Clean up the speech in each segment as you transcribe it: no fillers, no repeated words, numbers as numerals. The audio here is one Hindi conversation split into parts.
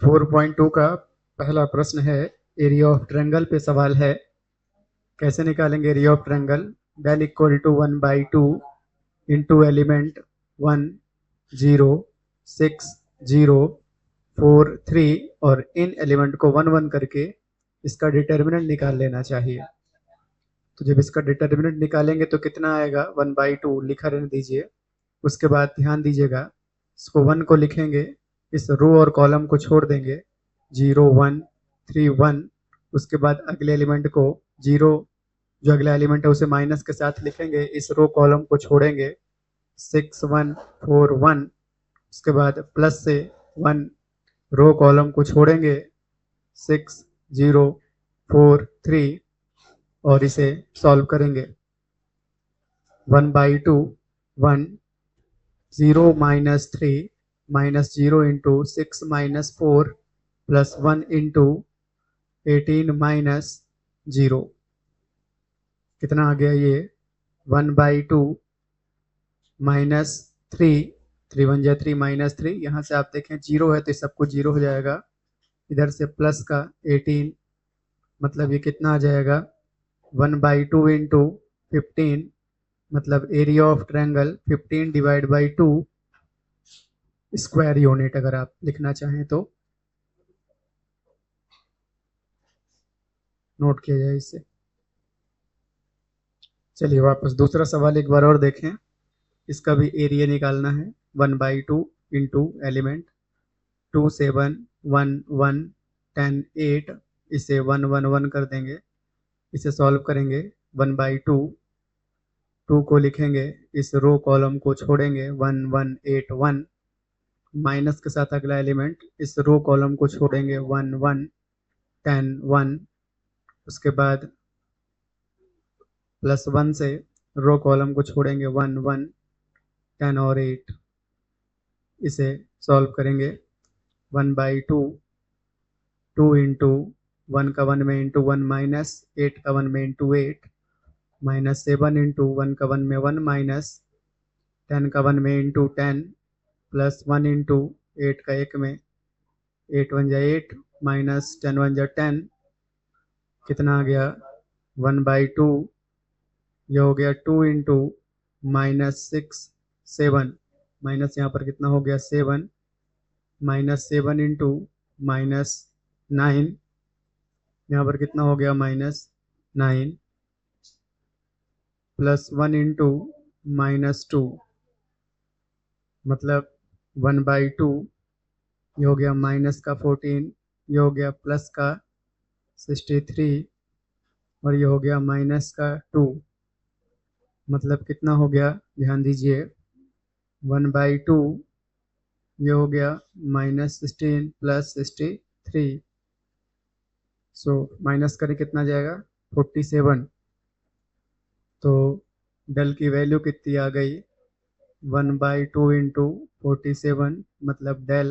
4.2 का पहला प्रश्न है, एरिया ऑफ ट्रायंगल पे सवाल है। कैसे निकालेंगे area of triangle? Del equal to 1/2 into element 1 0 6 0 4 3 और इन एलिमेंट को 1 1 करके इसका डिटर्मिनेंट निकाल लेना चाहिए। तो जब इसका डिटर्मिनेंट निकालेंगे तो कितना आएगा? 1/2 लिखा रहने दीजिए। उसके बाद ध्यान दीजिएगा, इसको 1 को लिखेंगे, इस रो और कॉलम को छोड़ देंगे, 0 1 3 1। उसके बाद अगले एलिमेंट को 0, जो अगला एलिमेंट है उसे माइनस के साथ लिखेंगे, इस रो कॉलम को छोड़ेंगे, 6 1 4 1। उसके बाद प्लस से 1, रो कॉलम को छोड़ेंगे, 6 0 4 3 और इसे सॉल्व करेंगे। 1/2 1 0 minus 3 minus 0 into 6 minus 4 plus 1 into 18 minus 0। कितना आ गया ये? 1/2 माइनस 3, 3 1 3 माइनस 3। यहाँ से आप देखें 0 है तो सब कुछ 0 हो जाएगा। इधर से प्लस का 18, मतलब ये कितना आ जाएगा? 1/2 इंटू 15, मतलब area of triangle 15 divide by 2 square unit अगर आप लिखना चाहें तो नोट किया जाए इसे। चलिए वापस दूसरा सवाल एक बार और देखें। इसका भी एरिया निकालना है। 1/2 इंटू एलिमेंट 2 7 1 1 10 8, इसे 1 1 1 कर देंगे, इसे सॉल्व करेंगे। 1/2 2 को लिखेंगे, इस रो कॉलम को छोड़ेंगे, 1 1 8 1। माइनस के साथ अगला एलिमेंट, इस रो कॉलम को छोड़ेंगे, 1 1 10 1। उसके बाद प्लस 1 से रो कॉलम को छोड़ेंगे, 1 1 10 और 8। इसे सॉल्व करेंगे। 1/2 2 इंटू 1 का 1 में इंटू 1 माइनस 8 का 1 में इंटू 8 माइनस 7 इंटू 1 का 1 में 1 माइनस 10 का 1 में इंटू 10 प्लस 1 इंटू 8 का 1 में 8 1 जा 8 माइनस 10 1 जा 10। कितना आ गया? 1/2 यह हो गया 2 इंटू माइनस 6 7, माइनस यहाँ पर कितना हो गया? 7 माइनस 7 इंटू माइनस 9, यहाँ पर कितना हो गया? माइनस 9 प्लस 1 इंटू माइनस 2, मतलब 1/2। ये हो गया माइनस का 14, ये हो गया प्लस का 63 और ये हो गया माइनस का 2, मतलब कितना हो गया? ध्यान दीजिए, 1/2 ये हो गया माइनस 16 प्लस 63। सो माइनस करें कितना जाएगा? 47। तो डेल की वैल्यू कितनी आ गई? 1/2 इंटू 47, मतलब del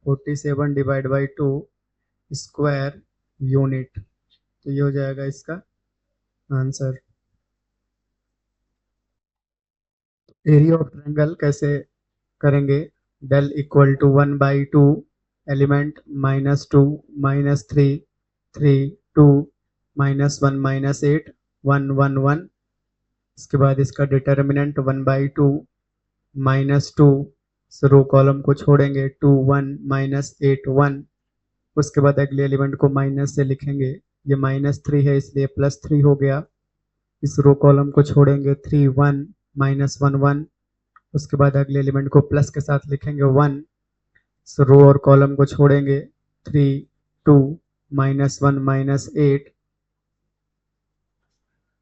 47 divide by 2 square unit. तो ये हो जाएगा इसका आंसर। एरिया ऑफ ट्रायंगल कैसे करेंगे? Del equal to 1/2 element -2 -3 3 2 -1 -8 1 1 1। इसके बाद इसका डिटर्मिनेंट 1/2 -2, रो कॉलम को छोड़ेंगे, 2 1 -8 1। उसके बाद अगले एलिमेंट को माइनस से लिखेंगे, ये -3 है इसलिए +3 हो गया। इस रो कॉलम को छोड़ेंगे, 3 1 -1 1। उसके बाद अगले एलिमेंट को प्लस के साथ लिखेंगे, 1। इस रो और कॉलम को छोड़ेंगे, 3 2 -1 -8।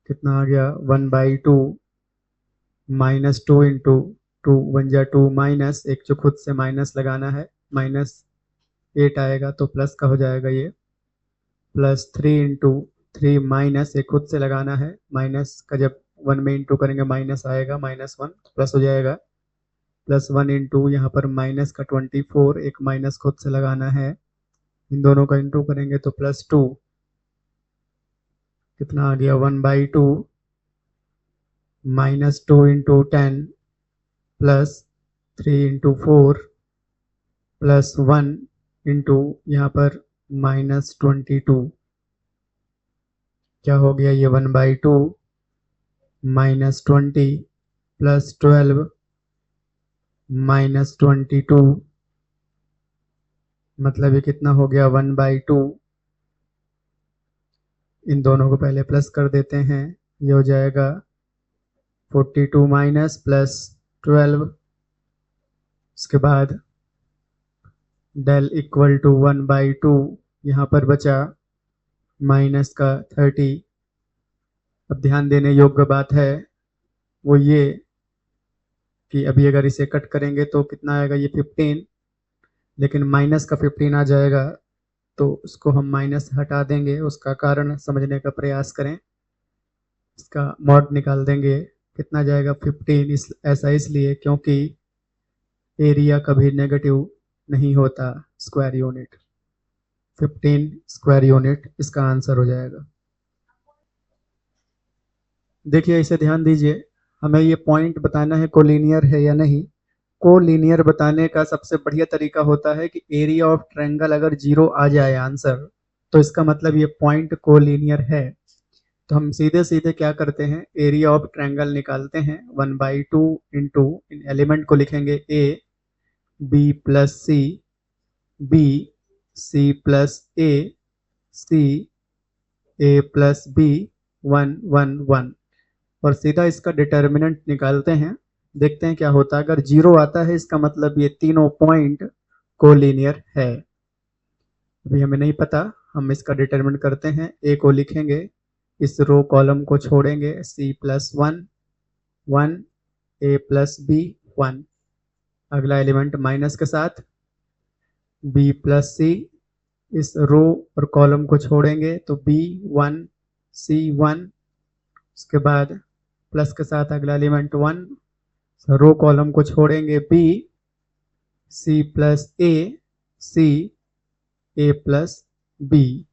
कितना आ गया? 1/2 -2 इंटू 2 1 जा 2 माइनस एक जो खुद से माइनस लगाना है, -8 आएगा तो प्लस का हो जाएगा ये, प्लस 3 इंटू 3 माइनस एक खुद से लगाना है, माइनस का जब 1 में इंटू करेंगे माइनस आएगा, -1 प्लस हो जाएगा, प्लस 1 इंटू यहाँ पर माइनस का 24 एक माइनस खुद से लगाना है, इन दोनों का इंटू करेंगे तो +2। कितना आ गया? 1/2 -2 into 10 plus 3 into 4 plus 1 into यहाँ पर -22, क्या हो गया ये 1/2 -20 + 12 -22, मतलब ये कितना हो गया 1/2। इन दोनों को पहले प्लस कर देते हैं, ये हो जाएगा 42 माइनस प्लस 12, उसके बाद डेल इक्वल टू 1/2, यहाँ पर बचा माइनस का 30। अब ध्यान देने योग्य बात है वो ये कि अभी अगर इसे कट करेंगे तो कितना आएगा ये 15, लेकिन माइनस का 15 आ जाएगा तो उसको हम माइनस हटा देंगे, उसका कारण समझने का प्रयास करें। इसका मॉड निकाल देंगे, कितना जाएगा 15, ऐसा इसलिए क्योंकि एरिया कभी नेगेटिव नहीं होता, स्क्वायर यूनिट 15 स्क्वायर यूनिट इसका आंसर हो जाएगा। देखिए इसे ध्यान दीजिए, हमें ये पॉइंट बताना है कोलिनियर है या नहीं। कोलिनियर बताने का सबसे बढ़िया तरीका होता है कि एरिया ऑफ ट्रायंगल अगर 0 आ जाए आंसर, तो इसका मतलब ये पॉइंट कोलिनियर है। तो हम सीधे सीधे क्या करते हैं, एरिया ऑफ ट्रायंगल निकालते हैं 1/2 इंटू, इन एलिमेंट को लिखेंगे a B plus c, b c plus a, C a plus b, 1 1 1, और सीधा इसका डिटर्मिनेंट निकालते हैं। देखते हैं क्या होता है, अगर 0 आता है इसका मतलब ये तीनों पॉइंट कोलिनियर है। अभी हमें नहीं पता, हम इसका डिटरमिनेंट करते हैं। ए को लिखेंगे, इस रो कॉलम को छोड़ेंगे, सी प्लस 1 1, ए प्लस बी 1, अगला एलिमेंट माइनस के साथ बी प्लस सी, इस रो और कॉलम को छोड़ेंगे तो बी 1 सी 1, उसके बाद प्लस के साथ अगला एलिमेंट 1, रो कॉलम को छोड़ेंगे B c plus a, C a plus B,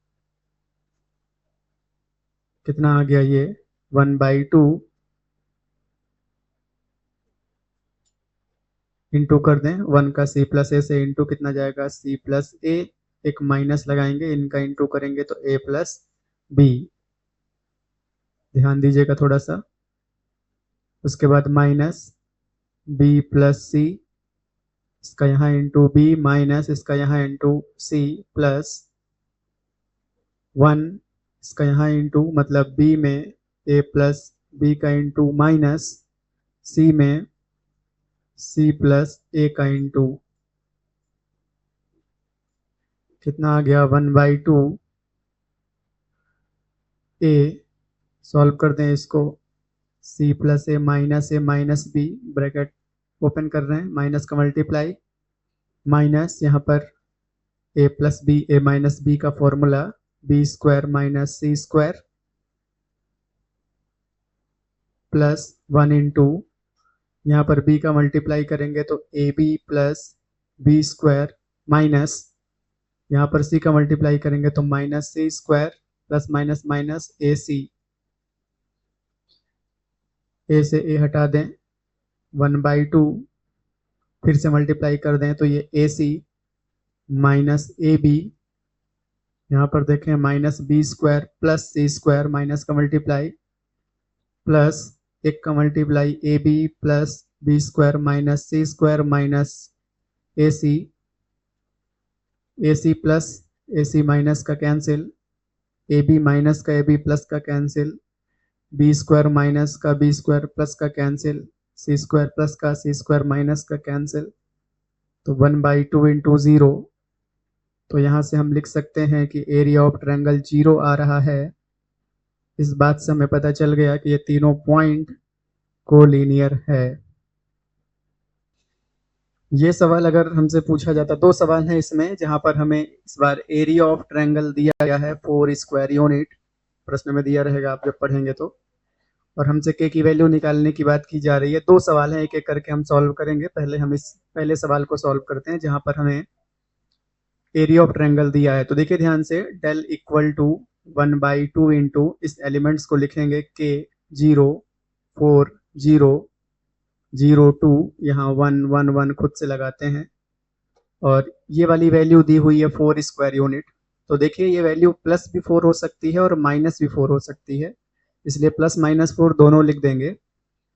कितना आ गया ये 1/2 इंटू कर दें 1 का सी प्लस ए से, इंटू कितना जाएगा सी प्लस ए, एक माइनस लगाएंगे, इनका इंटू करेंगे तो ए प्लस बी, ध्यान दीजिएगा थोड़ा सा। उसके बाद माइनस बी प्लस सी, इसका यहाँ इंटू बी, माइनस इसका यहाँ इंटू सी प्लस 1, इसका यहाँ इंटू, मतलब बी में ए प्लस बी का इंटू, माइनस सी में सी प्लस ए का इंटू, कितना आ गया 1/2 ए। सॉल्व कर दें इसको, C plus A minus B, bracket open कर रहे हैं, माइनस का मल्टीप्लाई, माइनस यहाँ पर A plus B, A minus B का फॉर्मूला बी स्क्वायर माइनस सी स्क्वायर प्लस 1 इंटू, यहाँ पर बी का मल्टीप्लाई करेंगे तो A B plus B square, minus यहाँ पर सी का मल्टीप्लाई करेंगे तो minus C square plus minus minus A C, A से ए हटा दें 1/2, फिर से मल्टीप्लाई कर दें तो ये ए सी माइनस ए बी, यहाँ पर देखें minus b square plus c square, minus का मल्टीप्लाई प्लस एक का multiply a B plus B square minus C square minus A c plus a c minus का कैंसिल, ए बी माइनस का ए बी प्लस का कैंसिल, बी स्क्वायर माइनस का बी स्क्वायर प्लस का कैंसिल, सी स्क्वायर प्लस का सी स्क्वायर माइनस का कैंसिल, तो 1/2 इंटू 0। तो यहाँ से हम लिख सकते हैं कि एरिया ऑफ ट्रायंगल 0 आ रहा है। इस बात से हमें पता चल गया कि ये तीनों पॉइंट कोलिनियर है। ये सवाल अगर हमसे पूछा जाता, दो सवाल हैं इसमें जहां पर हमें इस बार एरिया ऑफ ट्रायंगल दिया गया है 4 स्क्वायर यूनिट, प्रश्न में दिया रहेगा आप जब पढ़ेंगे तो, और हमसे के की वैल्यू निकालने की बात की जा रही है। दो सवाल हैं, एक एक करके हम सॉल्व करेंगे। पहले हम इस पहले सवाल को सॉल्व करते हैं जहां पर हमें एरिया ऑफ ट्रायंगल दिया है। तो देखिए ध्यान से, डेल इक्वल टू 1/2 इंटू, इस एलिमेंट्स को लिखेंगे के 0 4 0 0 2, यहाँ 1 1 1 खुद से लगाते हैं, और ये वाली वैल्यू दी हुई है 4 स्क्वायर यूनिट। तो देखिए ये वैल्यू प्लस भी 4 हो सकती है और माइनस भी 4 हो सकती है, इसलिए प्लस माइनस 4 दोनों लिख देंगे,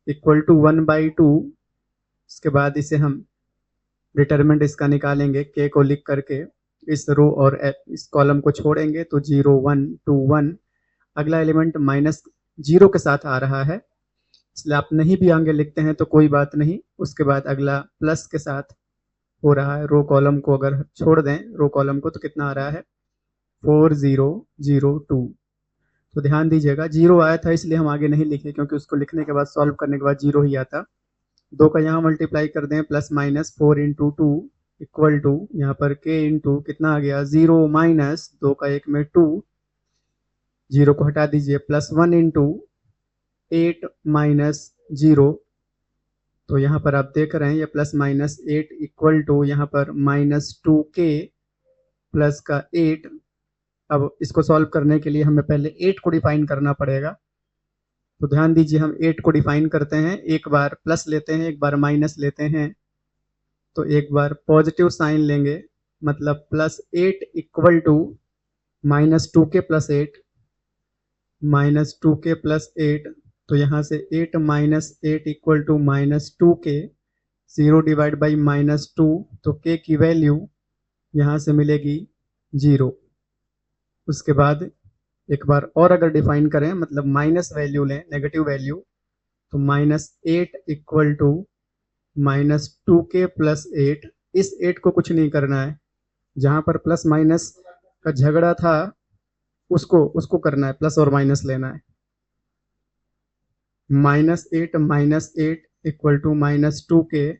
इक्वल टू 1/2। इसके बाद इसे हम डिटरमिनेंट इसका निकालेंगे, के को लिख करके इस रो और इस कॉलम को छोड़ेंगे तो 0 1 2 1। अगला एलिमेंट माइनस 0 के साथ आ रहा है, इसलिए आप नहीं भी आगे लिखते हैं तो कोई बात नहीं। उसके बाद अगला प्लस के साथ हो रहा है, रो कॉलम को अगर छोड़ दें रो कॉलम को तो कितना आ रहा है 4002। तो ध्यान दीजिएगा 0 आया था इसलिए हम आगे नहीं लिखे, क्योंकि उसको लिखने के बाद सॉल्व करने के बाद 0 ही आता। 2 का यहाँ मल्टीप्लाई कर दें, plus minus 4 into 2 equal to यहाँ पर के इंटू कितना आ गया 0 माइनस 2 का 1 में 2, 0 को हटा दीजिए, प्लस 1 इंटू 8 माइनस 0। तो यहाँ पर आप देख रहे हैं ये प्लस माइनस 8 इक्वल टू यहाँ पर -2k प्लस का 8। अब इसको सॉल्व करने के लिए हमें पहले 8 को डिफाइन करना पड़ेगा। तो ध्यान दीजिए हम 8 को डिफाइन करते हैं, एक बार प्लस लेते हैं एक बार माइनस लेते हैं। तो एक बार पॉजिटिव साइन लेंगे, मतलब plus 8 equal to -2k plus 8, -2k plus 8। तो यहाँ से 8 minus 8 equal to -2k, 0 divide by -2, तो k की वैल्यू यहाँ से मिलेगी 0। उसके बाद एक बार और अगर डिफाइन करें, मतलब माइनस वैल्यू लें, नेगेटिव वैल्यू, तो -8 इक्वल टू -2k प्लस 8। इस 8 को कुछ नहीं करना है, जहाँ पर प्लस माइनस का झगड़ा था उसको करना है, प्लस और माइनस लेना है। -8 equal to -2k,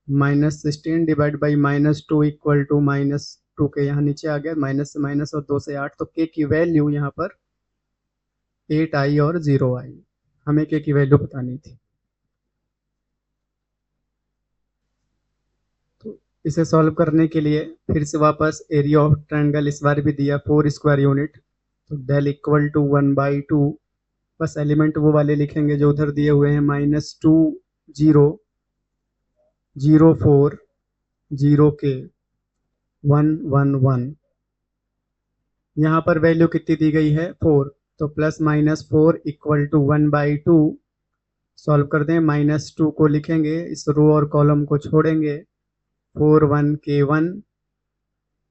-16 divide by -2 equal to -2k, यहाँ नीचे आ गया, माइनस से माइनस और 2 से 8, तो k की वैल्यू यहाँ पर 8 आई और 0 आई। हमें k की वैल्यू बतानी थी। तो इसे सॉल्व करने के लिए फिर से वापस एरिया ऑफ ट्रायंगल इस बार भी दिया 4 स्क्वायर यूनिट, तो डेल इक्वल टू 1/2। बस एलिमेंट वो वाले लिखेंगे जो उधर दिए हुए हैं, -2 0 0 4 0k 1 1 1। यहाँ पर वैल्यू कितनी दी गई है 4, तो plus minus 4 equal to 1/2। Solve कर दें, -2 को लिखेंगे, इस रो और कॉलम को छोड़ेंगे, 4 1 k 1,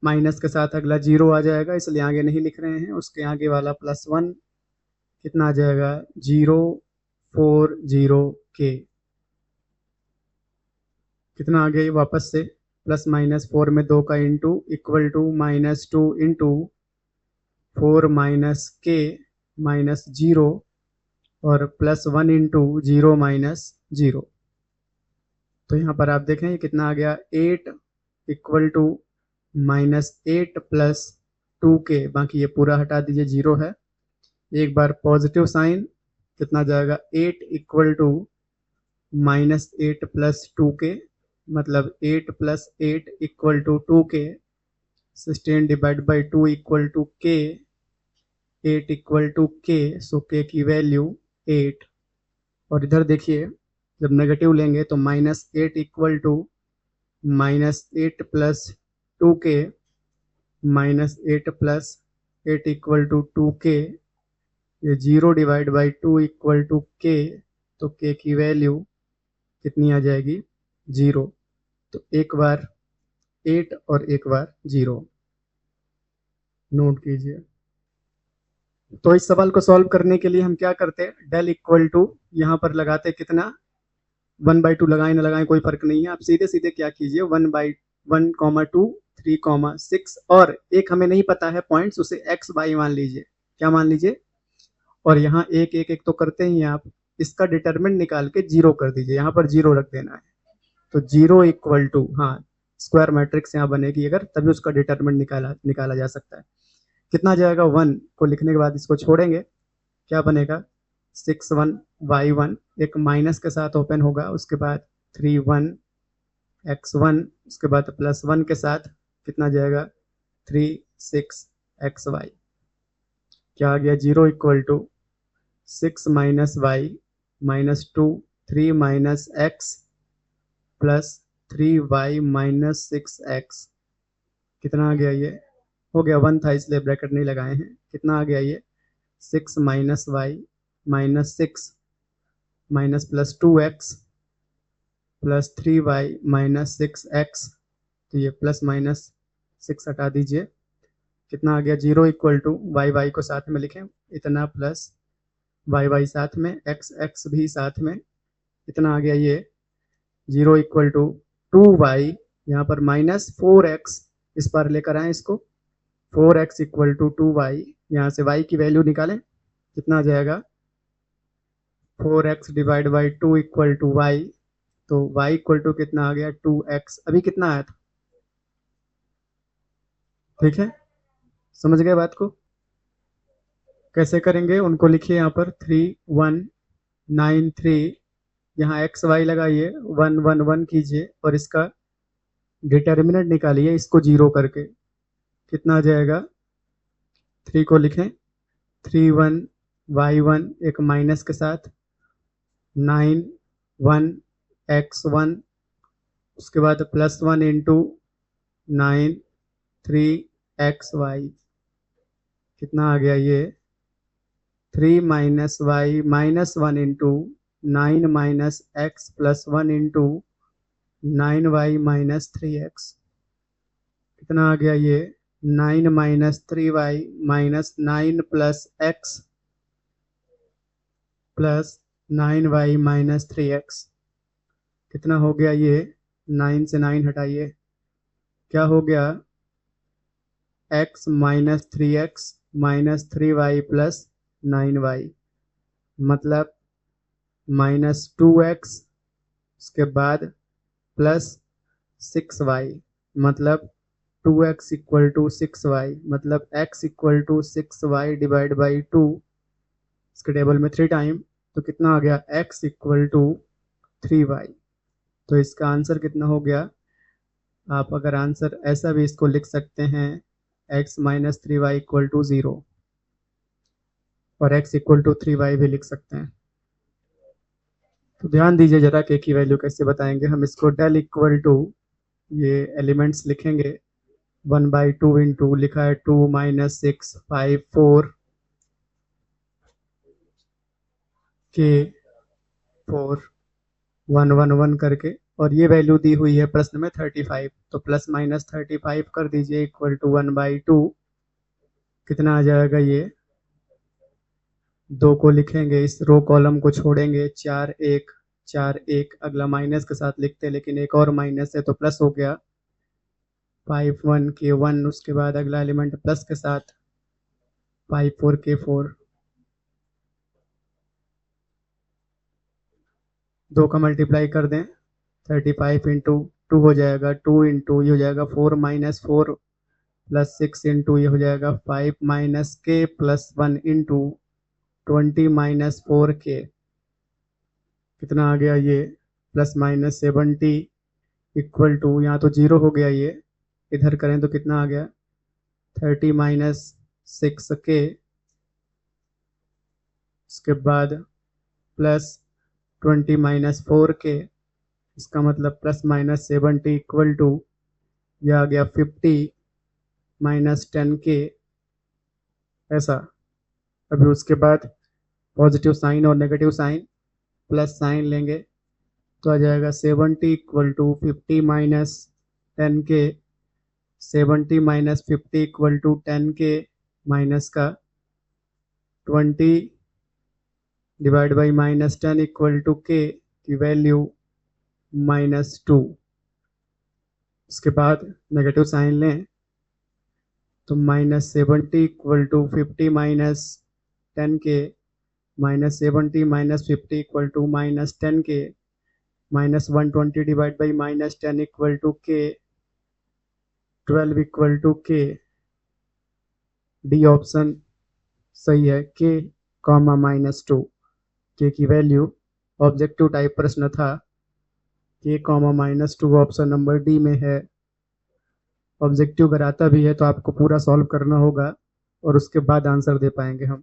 माइनस के साथ अगला 0 आ जाएगा इसलिए आगे नहीं लिख रहे हैं। उसके आगे वाला +1 कितना आ जाएगा 0 4 0 k। कितना आ गया वापस से, प्लस माइनस 4 में 2 का into equal to -2 into 4 minus k minus 0 और +1 इंटू 0 माइनस 0। तो यहाँ पर आप देखें ये कितना आ गया 8 इक्वल टू -8 प्लस 2k, बाकी ये पूरा हटा दीजिए 0 है। एक बार पॉजिटिव साइन, कितना जाएगा 8 इक्वल टू -8 प्लस 2k, मतलब 8 plus 8 equal to 2k, 16 divide by 2 equal to k, 8 equal to k, so k की वैल्यू 8। और इधर देखिए जब नेगेटिव लेंगे तो -8 equal to -8 plus 2k, -8 plus 8 equal to 2k, ये 0 divide by 2 equal to k, तो k की वैल्यू कितनी आ जाएगी 0। तो एक बार 8 और एक बार 0 नोट कीजिए। तो इस सवाल को सॉल्व करने के लिए हम क्या करते हैं, डेल इक्वल टू यहाँ पर लगाते कितना 1/2, लगाएं ना लगाएं कोई फर्क नहीं है, आप सीधे सीधे क्या कीजिए 1/1, 2, 3, 6, और एक हमें नहीं पता है पॉइंट्स, उसे x y मान लीजिए। क्या मान लीजिए, और यहाँ एक एक एक तो करते ही आप, इसका डिटरमिनेंट निकाल के 0 कर दीजिए, यहाँ पर 0 रख देना है। तो 0 इक्वल टू, हाँ स्क्वायर मैट्रिक्स यहाँ बनेगी अगर, तभी उसका डिटरमिनेंट निकाला जा सकता है। कितना जाएगा 1 को लिखने के बाद इसको छोड़ेंगे, क्या बनेगा 6 1 y 1, एक माइनस के साथ ओपन होगा, उसके बाद 3 1 x 1, उसके बाद +1 के साथ कितना जाएगा 3 6 x y। क्या आ गया 0 equal to 6 minus y -2 3 minus x plus 3y minus 6x कितना आ गया ये, हो गया 1 था इसलिए ब्रैकेट नहीं लगाए हैं। कितना आ गया ये 6 minus y minus 6 minus plus 2x plus 3y minus 6x। तो ये प्लस माइनस 6 हटा दीजिए। कितना आ गया 0 इक्वल टू वाई वाई को साथ में लिखें, इतना प्लस वाई वाई साथ में, एक्स एक्स भी साथ में। कितना आ गया ये 0 इक्वल टू 2y, यहाँ पर माइनस 4x, इस पर लेकर आए इसको, 4x इक्वल टू 2y। यहाँ से y की वैल्यू निकालें, कितना आ जाएगा 4x divide by 2 equal to y। तो y इक्वल टू कितना आ गया 2x। अभी कितना आया था, ठीक है, समझ गए बात को। कैसे करेंगे उनको लिखिए यहाँ पर 3 1 9 3, यहाँ एक्स वाई लगाइए, 1 1 1 कीजिए और इसका डिटर्मिनेंट निकालिए इसको 0 करके। कितना आ जाएगा 3 को लिखें 3 1 y 1 एक माइनस के साथ, 9 1 x 1, उसके बाद प्लस 1 इंटू 9 3 x y। कितना आ गया ये 3 minus y minus 1 into 9 minus x plus 1 into 9y minus 3x। कितना आ गया ये 9 minus 3y minus 9 plus x plus 9y minus 3x। कितना हो गया ये 9 से 9 हटाइए, क्या हो गया x minus 3x minus 3y plus 9y, मतलब माइनस 2x, उसके बाद प्लस 6y, मतलब 2x इक्वल टू 6y, मतलब x equal to 6y divide by 2, इसके टेबल में 3 टाइम, तो कितना आ गया x इक्वल टू 3y। तो इसका आंसर कितना हो गया, आप अगर आंसर ऐसा भी इसको लिख सकते हैं x minus 3y equal to 0 और x इक्वल टू 3y भी लिख सकते हैं। तो ध्यान दीजिए जरा के की वैल्यू कैसे बताएंगे हम इसको, डेल इक्वल टू, ये एलिमेंट्स लिखेंगे 1 बाई 2 इंटू लिखा है 2 माइनस 6 5 4 के 4 1 1 1 करके, और ये वैल्यू दी हुई है प्रश्न में 35, तो प्लस माइनस 35 कर दीजिए इक्वल टू 1 बाई 2। कितना आ जाएगा ये 2 को लिखेंगे, इस रो कॉलम को छोड़ेंगे, 4 1 4 1, अगला माइनस के साथ लिखते हैं लेकिन एक और माइनस है तो प्लस हो गया, 5 1 के 1, उसके बाद अगला एलिमेंट प्लस के साथ 5 4 के 4, 2 का मल्टीप्लाई कर दें 35 इंटू 2 हो जाएगा, 2 इंटू ये हो जाएगा 4 माइनस 4 प्लस 6 इंटू ये हो जाएगा 5 माइनस के प्लस 1 इंटू 20 माइनस 4 के। कितना आ गया ये प्लस माइनस 70 इक्वल टू, यहाँ तो 0 हो गया, ये इधर करें तो कितना आ गया 30 माइनस 6 के, उसके बाद प्लस 20 माइनस 4 के, इसका मतलब प्लस माइनस 70 इक्वल टू यह आ गया 50 माइनस 10 के, ऐसा। अभी उसके बाद पॉजिटिव साइन और नेगेटिव साइन प्लस साइन लेंगे तो आ जाएगा 70 इक्वल टू 50 माइनस 10 के, 70 माइनस 50 इक्वल टू 10 के माइनस का 20 divide by minus 10 equal to के की वैल्यू -2। उसके बाद नेगेटिव साइन लें तो -70 इक्वल टू 50 माइनस 10 के, -70 माइनस 50 इक्वल टू -10 के, -120 डिवाइड बाई -10 इक्वल टू के, 12 इक्वल टू के। डी ऑप्शन सही है, के कॉमा -2, के की वैल्यू, ऑब्जेक्टिव टाइप प्रश्न था, के कॉमा -2 ऑप्शन नंबर डी में है। ऑब्जेक्टिव अगर आता भी है तो आपको पूरा सॉल्व करना होगा और उसके बाद आंसर दे पाएंगे हम।